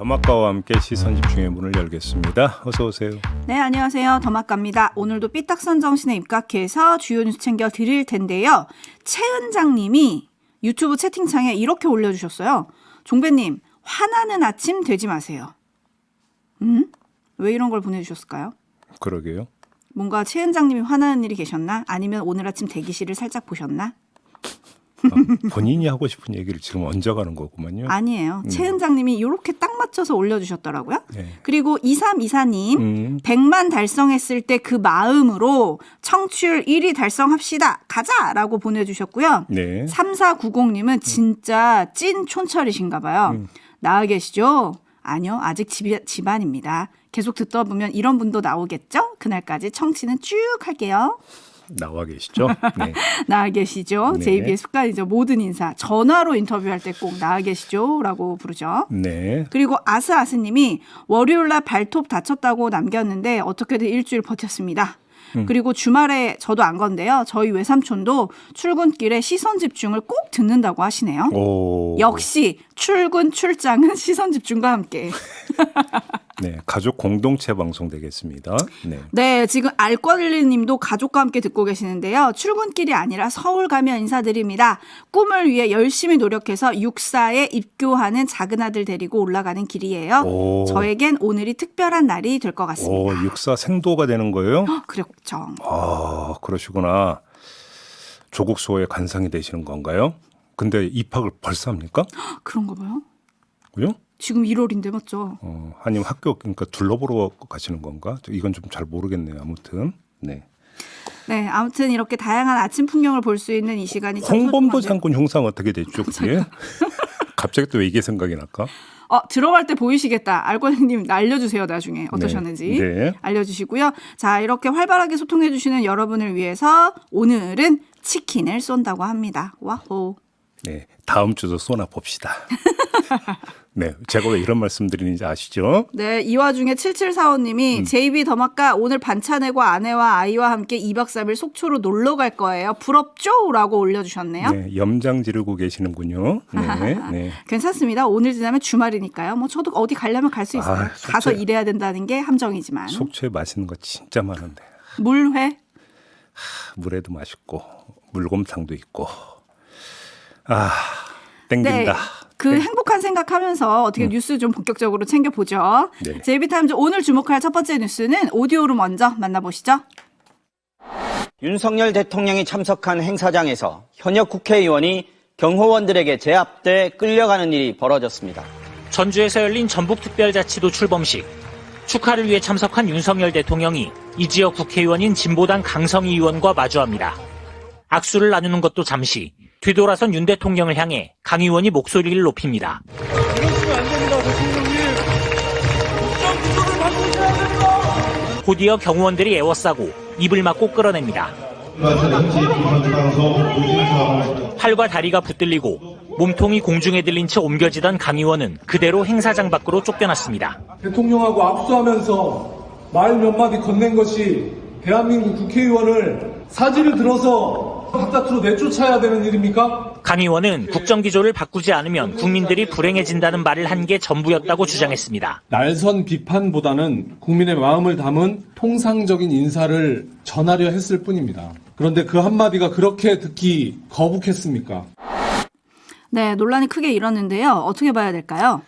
더마카와 함께 시선집중의 문을 열겠습니다. 어서 오세요. 네, 안녕하세요. 더마카입니다. 오늘도 삐딱선 정신에 입각해서 주요 뉴스 챙겨 드릴 텐데요. 최은장님이 유튜브 채팅창에 이렇게 올려주셨어요. 종배님, 화나는 아침 되지 마세요. 왜 이런 걸 보내주셨을까요? 그러게요. 뭔가 최은장님이 화나는 일이 계셨나? 아니면 오늘 아침 대기실을 살짝 보셨나? 본인이 하고 싶은 얘기를 지금 얹어가는 거구만요. 아니에요. 최은장님이 이렇게 딱 맞춰서 올려주셨더라고요. 네. 그리고 2324님 100만 달성했을 때 그 마음으로 청취율 1위 달성합시다. 가자라고 보내주셨고요. 네. 3490님은 진짜 찐 촌철이신가 봐요. 나와 계시죠? 아니요. 아직 집안입니다. 계속 듣다 보면 이런 분도 나오겠죠? 그날까지 청취는 쭉 할게요. 나와 계시죠? 네. 나와 계시죠? 네. JB의 습관이죠. 모든 인사. 전화로 인터뷰할 때 꼭 나와 계시죠? 라고 부르죠. 네. 그리고 아스아스님이 월요일날 발톱 다쳤다고 남겼는데 어떻게든 일주일 버텼습니다. 그리고 주말에 저도 안 건데요. 저희 외삼촌도 출근길에 시선 집중을 꼭 듣는다고 하시네요. 오. 역시 출근 출장은 시선 집중과 함께. 네. 가족 공동체 방송 되겠습니다. 네. 네, 지금 알권리님도 가족과 함께 듣고 계시는데요. 출근길이 아니라 서울 가면 인사드립니다. 꿈을 위해 열심히 노력해서 육사에 입교하는 작은 아들 데리고 올라가는 길이에요. 오. 저에겐 오늘이 특별한 날이 될 것 같습니다. 오, 육사 생도가 되는 거예요? 그렇죠. 아, 그러시구나. 조국 수호의 관상이 되시는 건가요? 근데 입학을 벌써 합니까? 그런가 봐요. 그죠? 지금 1월인데 맞죠? 아니면 학교 그러니까 둘러보러 가시는 건가? 이건 좀 잘 모르겠네요. 아무튼 네. 네, 아무튼 이렇게 다양한 아침 풍경을 볼 수 있는 이 시간이 홍범도 장군 흉상 어떻게 됐죠? 그게? 갑자기 또 왜 이게 생각이 날까? 들어갈 때 보이시겠다. 알권님 알려주세요. 나중에 어떠셨는지 네. 알려주시고요. 자, 이렇게 활발하게 소통해 주시는 여러분을 위해서 오늘은 치킨을 쏜다고 합니다. 와호. 네, 다음 주도 쏘나 봅시다. 네, 제가 왜 이런 말씀드리는지 아시죠? 네, 이 와중에 7745님이 JB 더마카 오늘 반찬회고 아내와 아이와 함께 2박 3일 속초로 놀러 갈 거예요. 부럽죠? 라고 올려주셨네요. 네, 염장 지르고 계시는군요. 네, 네. 괜찮습니다. 오늘 지나면 주말이니까요. 뭐 저도 어디 가려면 갈 수 있어요. 속초에- 가서 일해야 된다는 게 함정이지만. 속초에 맛있는 거 진짜 많은데 물회. 물에도 맛있고 물곰탕도 있고 땡긴다. 네. 그 행복한 생각하면서 어떻게 뉴스 좀 본격적으로 챙겨보죠. 네. JB타임즈 오늘 주목할 첫 번째 뉴스는 오디오로 먼저 만나보시죠. 윤석열 대통령이 참석한 행사장에서 현역 국회의원이 경호원들에게 제압돼 끌려가는 일이 벌어졌습니다. 전주에서 열린 전북특별자치도 출범식. 축하를 위해 참석한 윤석열 대통령이 이 지역 국회의원인 진보당 강성희 의원과 마주합니다. 악수를 나누는 것도 잠시, 뒤돌아선 윤 대통령을 향해 강 의원이 목소리를 높입니다. 곧이어 경호원들이 애워싸고 입을 막고 끌어냅니다. 팔과 다리가 붙들리고 몸통이 공중에 들린 채 옮겨지던 강 의원은 그대로 행사장 밖으로 쫓겨났습니다. 대통령하고 압수하면서 말 몇 마디 건넨 것이 대한민국 국회의원을 사지를 들어서 바깥으로 내쫓아야 되는 일입니까? 강 의원은 국정기조를 바꾸지 않으면 국민들이 불행해진다는 말을 한 게 전부였다고 주장했습니다. 날선 비판보다는 국민의 마음을 담은 통상적인 인사를 전하려 했을 뿐입니다. 그런데 그 한마디가 그렇게 듣기 거북했습니까? 네, 논란이 크게 일었는데요. 어떻게 봐야 될까요?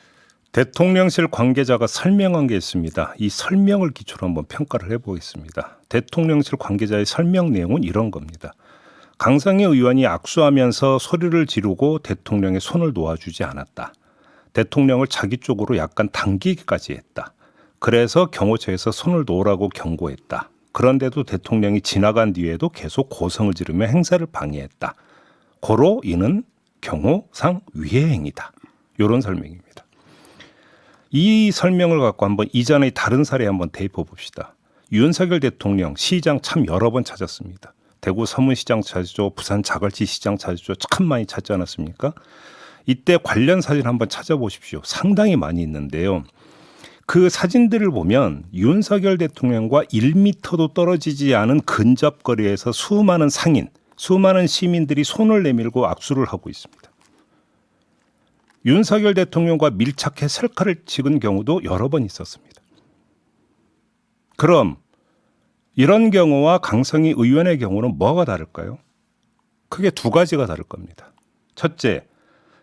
대통령실 관계자가 설명한 게 있습니다. 이 설명을 기초로 한번 평가를 해보겠습니다. 대통령실 관계자의 설명 내용은 이런 겁니다. 강성희 의원이 악수하면서 소리를 지르고 대통령의 손을 놓아주지 않았다. 대통령을 자기 쪽으로 약간 당기기까지 했다. 그래서 경호처에서 손을 놓으라고 경고했다. 그런데도 대통령이 지나간 뒤에도 계속 고성을 지르며 행사를 방해했다. 고로 이는 경호상 위해 행위다. 이런 설명입니다. 이 설명을 갖고 한번 이전의 다른 사례 한번 대입해 봅시다. 윤석열 대통령 시장 참 여러 번 찾았습니다. 대구 서문시장 찾았죠. 부산 자갈치 시장 찾았죠. 참 많이 찾지 않았습니까? 이때 관련 사진 한번 찾아보십시오. 상당히 많이 있는데요. 그 사진들을 보면 윤석열 대통령과 1m도 떨어지지 않은 근접거리에서 수많은 상인, 수많은 시민들이 손을 내밀고 악수를 하고 있습니다. 윤석열 대통령과 밀착해 셀카를 찍은 경우도 여러 번 있었습니다. 그럼 이런 경우와 강성희 의원의 경우는 뭐가 다를까요? 크게 두 가지가 다를 겁니다. 첫째,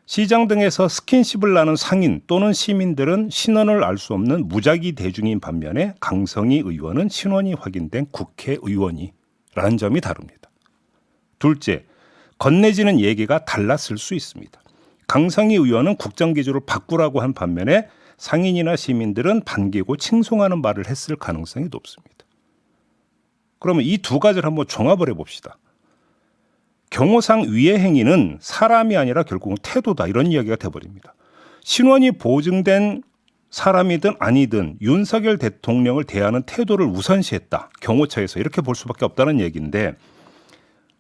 시장 등에서 스킨십을 나눈 상인 또는 시민들은 신원을 알 수 없는 무작위 대중인 반면에 강성희 의원은 신원이 확인된 국회의원이라는 점이 다릅니다. 둘째, 건네지는 얘기가 달랐을 수 있습니다. 강성희 의원은 국정기조를 바꾸라고 한 반면에 상인이나 시민들은 반기고 칭송하는 말을 했을 가능성이 높습니다. 그러면 이 두 가지를 한번 종합을 해봅시다. 경호상 위해 행위는 사람이 아니라 결국은 태도다 이런 이야기가 돼버립니다. 신원이 보증된 사람이든 아니든 윤석열 대통령을 대하는 태도를 우선시했다. 경호처에서 이렇게 볼 수밖에 없다는 얘기인데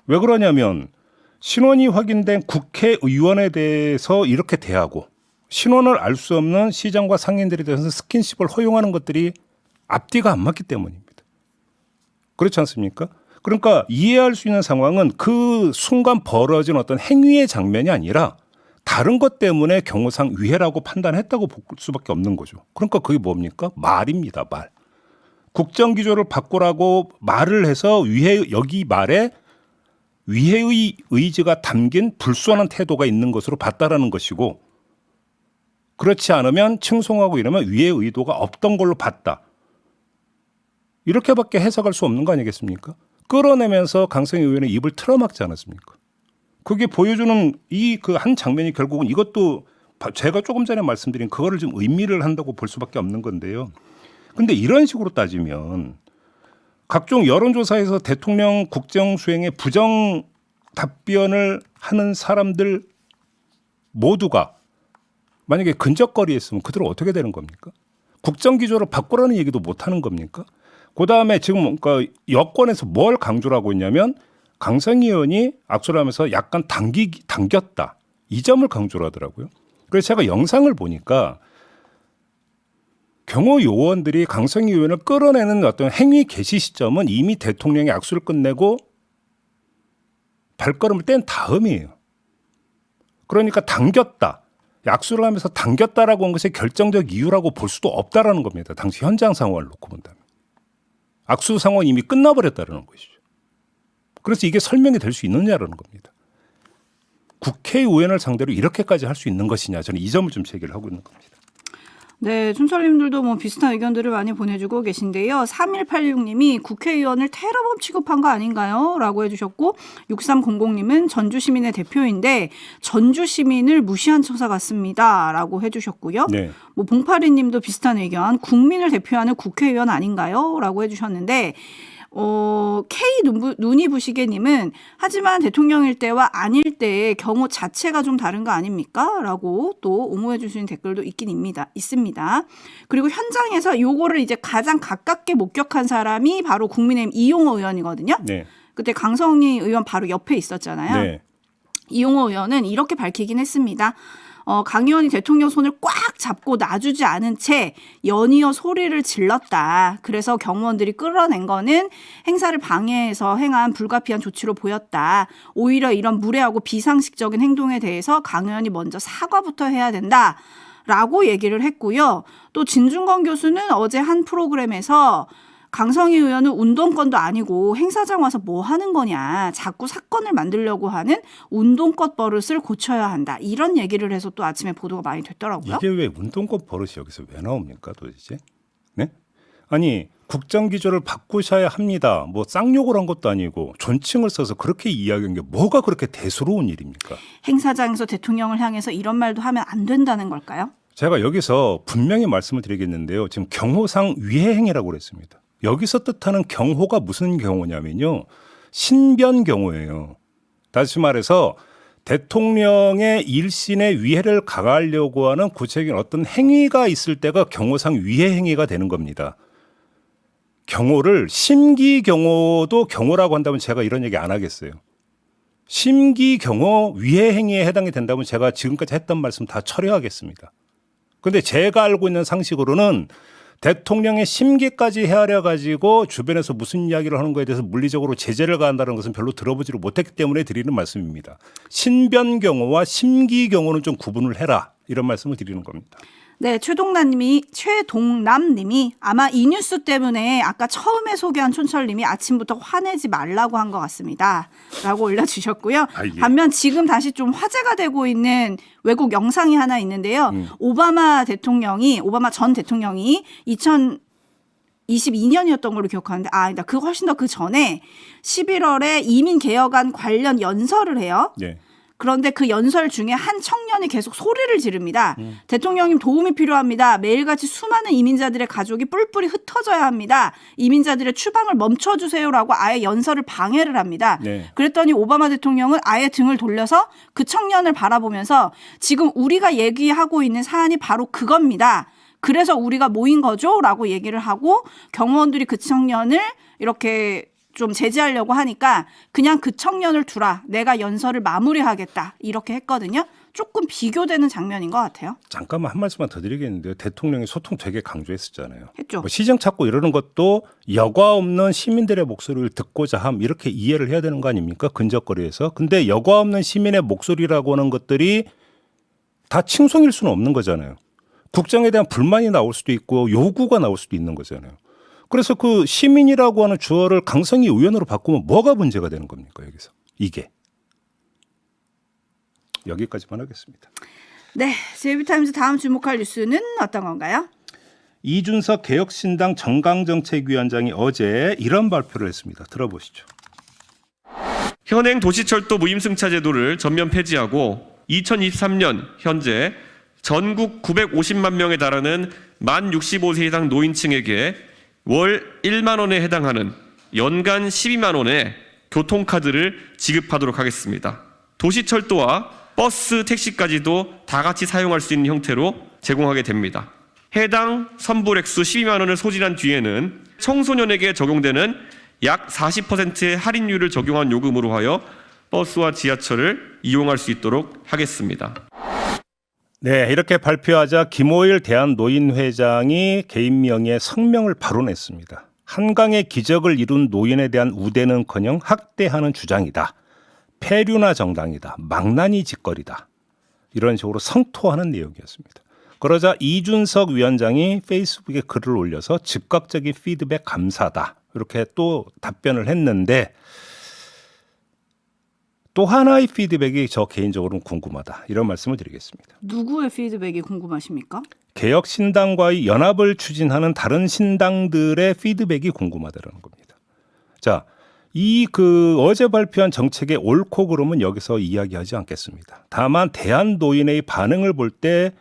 왜 그러냐면 신원이 확인된 국회의원에 대해서 이렇게 대하고 신원을 알 수 없는 시장과 상인들에 대해서 스킨십을 허용하는 것들이 앞뒤가 안 맞기 때문입니다. 그렇지 않습니까? 그러니까 이해할 수 있는 상황은 그 순간 벌어진 어떤 행위의 장면이 아니라 다른 것 때문에 경호상 위해라고 판단했다고 볼 수밖에 없는 거죠. 그러니까 그게 뭡니까? 말입니다. 말. 국정기조를 바꾸라고 말을 해서 여기 말에 위해의 의지가 담긴 불순한 태도가 있는 것으로 봤다라는 것이고 그렇지 않으면 칭송하고 이러면 위해의 의도가 없던 걸로 봤다. 이렇게밖에 해석할 수 없는 거 아니겠습니까? 끌어내면서 강성희 의원의 입을 틀어막지 않았습니까? 그게 보여주는 이 그 한 장면이 결국은 이것도 제가 조금 전에 말씀드린 그거를 좀 의미를 한다고 볼 수밖에 없는 건데요. 근데 이런 식으로 따지면 각종 여론조사에서 대통령 국정 수행에 부정 답변을 하는 사람들 모두가 만약에 근접거리에 있으면 그들은 어떻게 되는 겁니까? 국정기조를 바꾸라는 얘기도 못 하는 겁니까? 그다음에 지금 그러니까 여권에서 뭘 강조를 하고 있냐면 강성희 의원이 악수를 하면서 약간 당겼다. 이 점을 강조를 하더라고요. 그래서 제가 영상을 보니까 경호 요원들이 강성희 의원을 끌어내는 어떤 행위 개시 시점은 이미 대통령이 악수를 끝내고 발걸음을 뗀 다음이에요. 그러니까 당겼다. 악수를 하면서 당겼다라고 한 것이 결정적 이유라고 볼 수도 없다라는 겁니다. 당시 현장 상황을 놓고 본다면. 악수 상황이 이미 끝나버렸다는 것이죠. 그래서 이게 설명이 될 수 있느냐라는 겁니다. 국회의원을 상대로 이렇게까지 할 수 있는 것이냐 저는 이 점을 좀 제기를 하고 있는 겁니다. 네, 춘철님들도 뭐 비슷한 의견들을 많이 보내주고 계신데요. 3186님이 국회의원을 테러범 취급한 거 아닌가요? 라고 해주셨고 6300님은 전주시민의 대표인데 전주시민을 무시한 처사 같습니다. 라고 해주셨고요. 네. 뭐 봉파리님도 비슷한 의견 국민을 대표하는 국회의원 아닌가요? 라고 해주셨는데 K 눈이 부시게님은 하지만 대통령일 때와 아닐 때의 경우 자체가 좀 다른 거 아닙니까? 라고 또 옹호해 주시는 댓글도 있습니다. 그리고 현장에서 요거를 이제 가장 가깝게 목격한 사람이 바로 국민의힘 이용호 의원이거든요. 네. 그때 강성희 의원 바로 옆에 있었잖아요. 네. 이용호 의원은 이렇게 밝히긴 했습니다. 강 의원이 대통령 손을 꽉 잡고 놔주지 않은 채 연이어 소리를 질렀다. 그래서 경호원들이 끌어낸 거는 행사를 방해해서 행한 불가피한 조치로 보였다. 오히려 이런 무례하고 비상식적인 행동에 대해서 강 의원이 먼저 사과부터 해야 된다. 라고 얘기를 했고요. 또 진중권 교수는 어제 한 프로그램에서 강성희 의원은 운동권도 아니고 행사장 와서 뭐 하는 거냐. 자꾸 사건을 만들려고 하는 운동권 버릇을 고쳐야 한다. 이런 얘기를 해서 또 아침에 보도가 많이 됐더라고요. 이게 왜 운동권 버릇이 여기서 왜 나옵니까 도대체? 네? 아니 국정기조를 바꾸셔야 합니다. 뭐 쌍욕을 한 것도 아니고 존칭을 써서 그렇게 이야기한 게 뭐가 그렇게 대수로운 일입니까? 행사장에서 대통령을 향해서 이런 말도 하면 안 된다는 걸까요? 제가 여기서 분명히 말씀을 드리겠는데요. 지금 경호상 위해 행위라고 그랬습니다. 여기서 뜻하는 경호가 무슨 경호냐면요. 신변 경호예요. 다시 말해서 대통령의 일신에 위해를 가하려고 하는 구체적인 어떤 행위가 있을 때가 경호상 위해 행위가 되는 겁니다. 경호를 심기 경호도 경호라고 한다면 제가 이런 얘기 안 하겠어요. 심기 경호 위해 행위에 해당이 된다면 제가 지금까지 했던 말씀 다 철회하겠습니다. 그런데 제가 알고 있는 상식으로는 대통령의 심기까지 헤아려 가지고 주변에서 무슨 이야기를 하는 거에 대해서 물리적으로 제재를 가한다는 것은 별로 들어보지를 못했기 때문에 드리는 말씀입니다. 신변 경호와 심기 경호는 좀 구분을 해라. 이런 말씀을 드리는 겁니다. 네, 최동남님이 아마 이 뉴스 때문에 아까 처음에 소개한 촌철님이 아침부터 화내지 말라고 한 것 같습니다. 라고 올려주셨고요. 예. 반면 지금 다시 좀 화제가 되고 있는 외국 영상이 하나 있는데요. 오바마 전 대통령이 2022년이었던 걸로 기억하는데, 아니다. 그 훨씬 더 그 전에 11월에 이민 개혁안 관련 연설을 해요. 네. 그런데 그 연설 중에 한 청년이 계속 소리를 지릅니다. 대통령님 도움이 필요합니다. 매일같이 수많은 이민자들의 가족이 뿔뿔이 흩어져야 합니다. 이민자들의 추방을 멈춰주세요라고 아예 연설을 방해를 합니다. 네. 그랬더니 오바마 대통령은 아예 등을 돌려서 그 청년을 바라보면서 지금 우리가 얘기하고 있는 사안이 바로 그겁니다. 그래서 우리가 모인 거죠? 라고 얘기를 하고 경호원들이 그 청년을 이렇게 좀 제지하려고 하니까 그냥 그 청년을 두라. 내가 연설을 마무리하겠다. 이렇게 했거든요. 조금 비교되는 장면인 것 같아요. 잠깐만 한 말씀만 더 드리겠는데요. 대통령이 소통 되게 강조했었잖아요. 했죠. 뭐 시정 찾고 이러는 것도 여과 없는 시민들의 목소리를 듣고자 함 이렇게 이해를 해야 되는 거 아닙니까? 근접거리에서. 근데 여과 없는 시민의 목소리라고 하는 것들이 다 칭송일 수는 없는 거잖아요. 국정에 대한 불만이 나올 수도 있고 요구가 나올 수도 있는 거잖아요. 그래서 그 시민이라고 하는 주어를 강성희 의원으로 바꾸면 뭐가 문제가 되는 겁니까? 여기서. 이게. 여기까지만 하겠습니다. 네, 제이비타임즈 다음 주목할 뉴스는 어떤 건가요? 이준석 개혁신당 정강정책위원장이 어제 이런 발표를 했습니다. 들어보시죠. 현행 도시철도 무임승차 제도를 전면 폐지하고 2023년 현재 전국 950만 명에 달하는 만 65세 이상 노인층에게 월 1만 원에 해당하는 연간 12만 원의 교통카드를 지급하도록 하겠습니다. 도시철도와 버스, 택시까지도 다 같이 사용할 수 있는 형태로 제공하게 됩니다. 해당 선불액수 12만 원을 소진한 뒤에는 청소년에게 적용되는 약 40%의 할인율을 적용한 요금으로 하여 버스와 지하철을 이용할 수 있도록 하겠습니다. 네, 이렇게 발표하자 김호일 대한노인회장이 개인 명의의 성명을 발언했습니다. 한강의 기적을 이룬 노인에 대한 우대는커녕 학대하는 주장이다. 폐륜화 정당이다. 망나니 짓거리다. 이런 식으로 성토하는 내용이었습니다. 그러자 이준석 위원장이 페이스북에 글을 올려서 즉각적인 피드백 감사다. 이렇게 또 답변을 했는데 또 하나의 피드백이 저 개인적으로는 궁금하다. 이런 말씀을 드리겠습니다. 누구의 피드백이 궁금하십니까? 개혁신당과의 연합을 추진하는 다른 신당들의 피드백이 궁금하다는 겁니다. 자, 어제 발표한 정책의 옳고 그름은 여기서 이야기하지 않겠습니다. 다만 대한노인의 반응을 볼 때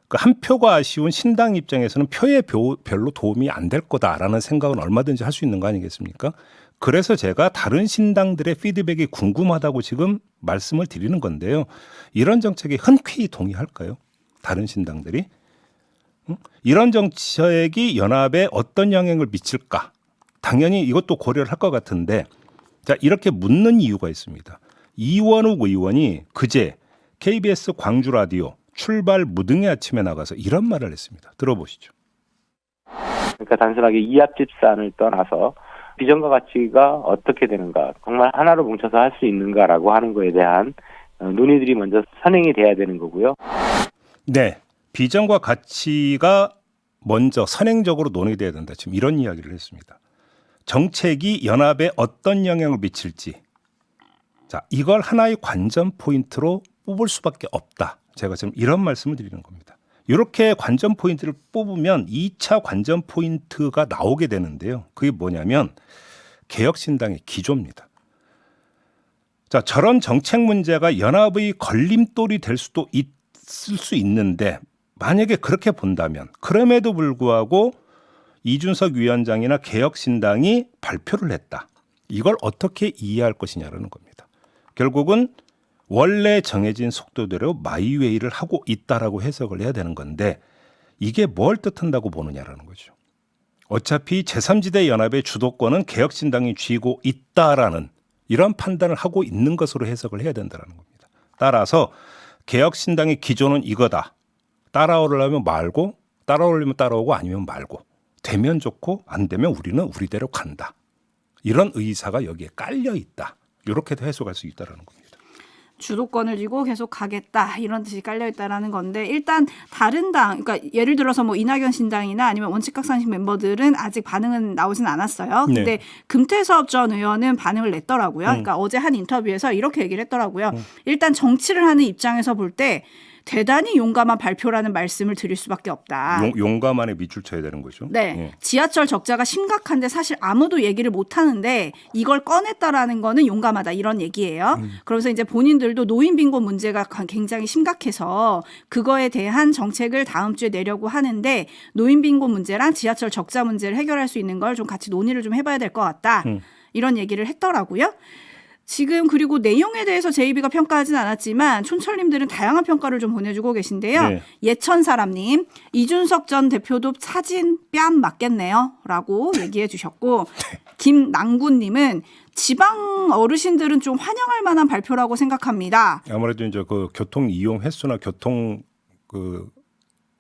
그 한 표가 아쉬운 신당 입장에서는 표에 별로 도움이 안 될 거다라는 생각은 얼마든지 할 수 있는 거 아니겠습니까? 그래서 제가 다른 신당들의 피드백이 궁금하다고 지금 말씀을 드리는 건데요. 이런 정책에 흔쾌히 동의할까요? 다른 신당들이? 이런 정책이 연합에 어떤 영향을 미칠까? 당연히 이것도 고려를 할 것 같은데 자, 이렇게 묻는 이유가 있습니다. 이원욱 의원이 그제 KBS 광주 라디오 출발 무등의 아침에 나가서 이런 말을 했습니다. 들어보시죠. 그러니까 단순하게 이합 집산을 떠나서 비전과 가치가 어떻게 되는가, 정말 하나로 뭉쳐서 할 수 있는가라고 하는 거에 대한 논의들이 먼저 선행이 돼야 되는 거고요. 네, 비전과 가치가 먼저 선행적으로 논의돼야 된다. 지금 이런 이야기를 했습니다. 정책이 연합에 어떤 영향을 미칠지, 자, 이걸 하나의 관전 포인트로 뽑을 수밖에 없다. 제가 지금 이런 말씀을 드리는 겁니다. 이렇게 관전 포인트를 뽑으면 2차 관전 포인트가 나오게 되는데요. 그게 뭐냐면 개혁신당의 기조입니다. 자, 저런 정책 문제가 연합의 걸림돌이 될 수도 있을 수 있는데 만약에 그렇게 본다면 그럼에도 불구하고 이준석 위원장이나 개혁신당이 발표를 했다. 이걸 어떻게 이해할 것이냐라는 겁니다. 결국은 원래 정해진 속도대로 마이웨이를 하고 있다라고 해석을 해야 되는 건데 이게 뭘 뜻한다고 보느냐라는 거죠. 어차피 제3지대 연합의 주도권은 개혁신당이 쥐고 있다라는 이런 판단을 하고 있는 것으로 해석을 해야 된다는 겁니다. 따라서 개혁신당의 기조는 이거다. 따라오려면 말고 따라오려면 따라오고 아니면 말고 되면 좋고 안 되면 우리는 우리대로 간다. 이런 의사가 여기에 깔려 있다. 이렇게도 해석할 수 있다는 겁니다. 주도권을 쥐고 계속 가겠다 이런 뜻이 깔려 있다라는 건데 일단 다른 당 그러니까 예를 들어서 뭐 이낙연 신당이나 아니면 원칙각산식 멤버들은 아직 반응은 나오진 않았어요. 근데 네. 금태섭 전 의원은 반응을 냈더라고요. 그러니까 어제 한 인터뷰에서 이렇게 얘기를 했더라고요. 일단 정치를 하는 입장에서 볼 때 대단히 용감한 발표라는 말씀을 드릴 수밖에 없다. 용감한에 밑줄 쳐야 되는 거죠. 네. 예. 지하철 적자가 심각한데 사실 아무도 얘기를 못 하는데 이걸 꺼냈다라는 거는 용감하다 이런 얘기예요. 그러면서 이제 본인들도 노인 빈곤 문제가 굉장히 심각해서 그거에 대한 정책을 다음 주에 내려고 하는데 노인 빈곤 문제랑 지하철 적자 문제를 해결할 수 있는 걸 좀 같이 논의를 좀 해봐야 될 것 같다. 이런 얘기를 했더라고요. 지금 그리고 내용에 대해서 제이비가 평가하진 않았지만 촌철님들은 다양한 평가를 좀 보내주고 계신데요. 네. 예천사람님 이준석 전 대표도 사진 뺨 맞겠네요 라고 얘기해 주셨고 김남군님은 지방 어르신들은 좀 환영할 만한 발표라고 생각합니다. 아무래도 이제 그 교통 이용 횟수나 교통 그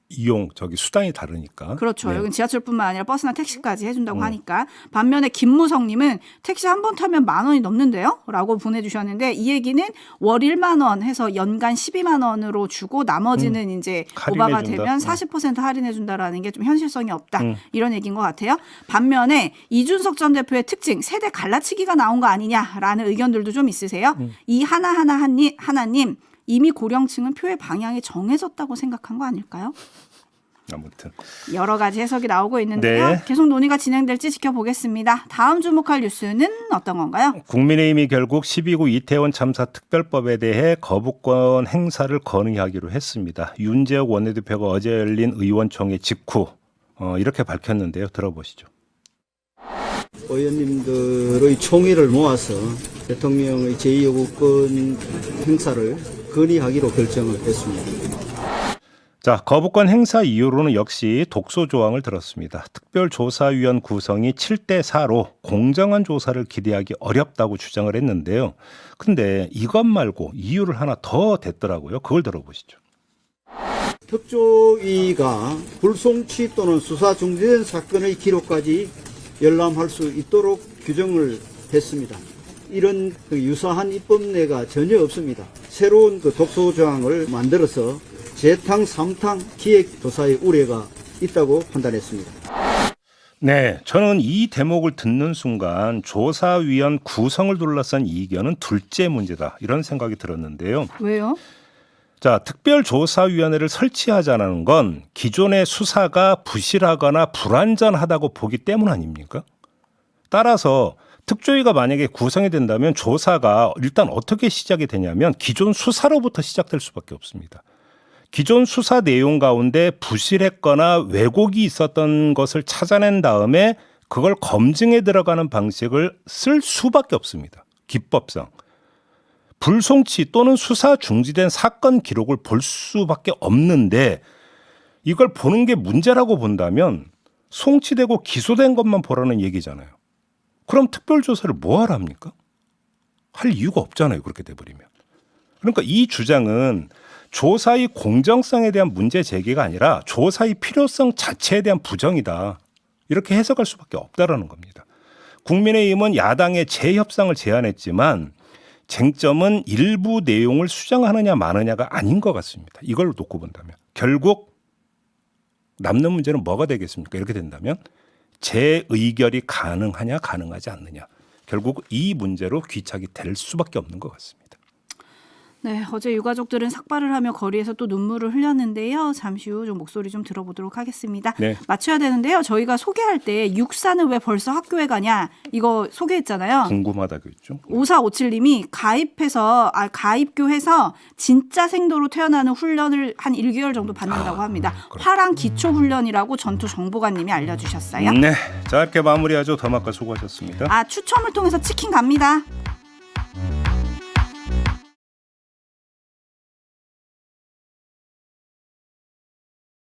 이용 수단이 다르니까. 그렇죠. 네. 여긴 지하철뿐만 아니라 버스나 택시까지 해준다고 하니까. 반면에 김무성님은 택시 한 번 타면 10,000원이 넘는데요? 라고 보내주셨는데 이 얘기는 월 1만 원 해서 연간 12만 원으로 주고 나머지는 이제 오바가 할인해준다. 되면 40% 할인해준다라는 게 좀 현실성이 없다. 이런 얘기인 것 같아요. 반면에 이준석 전 대표의 특징 세대 갈라치기가 나온 거 아니냐라는 의견들도 좀 있으세요. 이 하나님 이미 고령층은 표의 방향이 정해졌다고 생각한 거 아닐까요? 아무튼 여러 가지 해석이 나오고 있는데요. 네. 계속 논의가 진행될지 지켜보겠습니다. 다음 주목할 뉴스는 어떤 건가요? 국민의힘이 결국 12구 이태원 참사 특별법에 대해 거부권 행사를 건의하기로 했습니다. 윤재욱 원내대표가 어제 열린 의원총회 직후 이렇게 밝혔는데요. 들어보시죠. 의원님들의 총의를 모아서 대통령의 제2요구권 행사를 건의하기로 결정을 했습니다. 자, 거부권 행사 이유로는 역시 독소 조항을 들었습니다. 특별조사위원 구성이 7대4로 공정한 조사를 기대하기 어렵다고 주장을 했는데요. 근데 이것 말고 이유를 하나 더 댔더라고요. 그걸 들어보시죠. 특조위가 불송치 또는 수사 중지된 사건의 기록까지 열람할 수 있도록 규정을 했습니다. 이런 유사한 입법례가 전혀 없습니다. 새로운 독소 조항을 만들어서 재탕, 삼탕, 기획조사의 우려가 있다고 판단했습니다. 네, 저는 이 대목을 듣는 순간 조사위원 구성을 둘러싼 이견은 둘째 문제다 이런 생각이 들었는데요. 왜요? 자, 특별조사위원회를 설치하자는 건 기존의 수사가 부실하거나 불완전하다고 보기 때문 아닙니까? 따라서 특조위가 만약에 구성이 된다면 조사가 일단 어떻게 시작이 되냐면 기존 수사로부터 시작될 수밖에 없습니다. 기존 수사 내용 가운데 부실했거나 왜곡이 있었던 것을 찾아낸 다음에 그걸 검증에 들어가는 방식을 쓸 수밖에 없습니다. 기법상. 불송치 또는 수사 중지된 사건 기록을 볼 수밖에 없는데 이걸 보는 게 문제라고 본다면 송치되고 기소된 것만 보라는 얘기잖아요. 그럼 특별조사를 뭐하러 합니까? 할 이유가 없잖아요. 그렇게 돼버리면. 그러니까 이 주장은 조사의 공정성에 대한 문제 제기가 아니라 조사의 필요성 자체에 대한 부정이다. 이렇게 해석할 수밖에 없다라는 겁니다. 국민의힘은 야당의 재협상을 제안했지만 쟁점은 일부 내용을 수정하느냐 마느냐가 아닌 것 같습니다. 이걸 놓고 본다면. 결국 남는 문제는 뭐가 되겠습니까? 이렇게 된다면 재의결이 가능하냐 가능하지 않느냐. 결국 이 문제로 귀착이 될 수밖에 없는 것 같습니다. 네, 어제 유가족들은 삭발을 하며 거리에서 또 눈물을 흘렸는데요. 잠시 후 좀 목소리 좀 들어보도록 하겠습니다. 네. 맞춰야 되는데요. 저희가 소개할 때 육사는 왜 벌써 학교에 가냐 이거 소개했잖아요. 궁금하다고 했죠. 5457님이 가입교해서 진짜 생도로 태어나는 훈련을 한 1개월 정도 받는다고 합니다. 화랑 기초훈련이라고 전투 정보관님이 알려주셨어요. 네, 자 이렇게 마무리하죠. 더마카 수고하셨습니다. 추첨을 통해서 치킨 갑니다.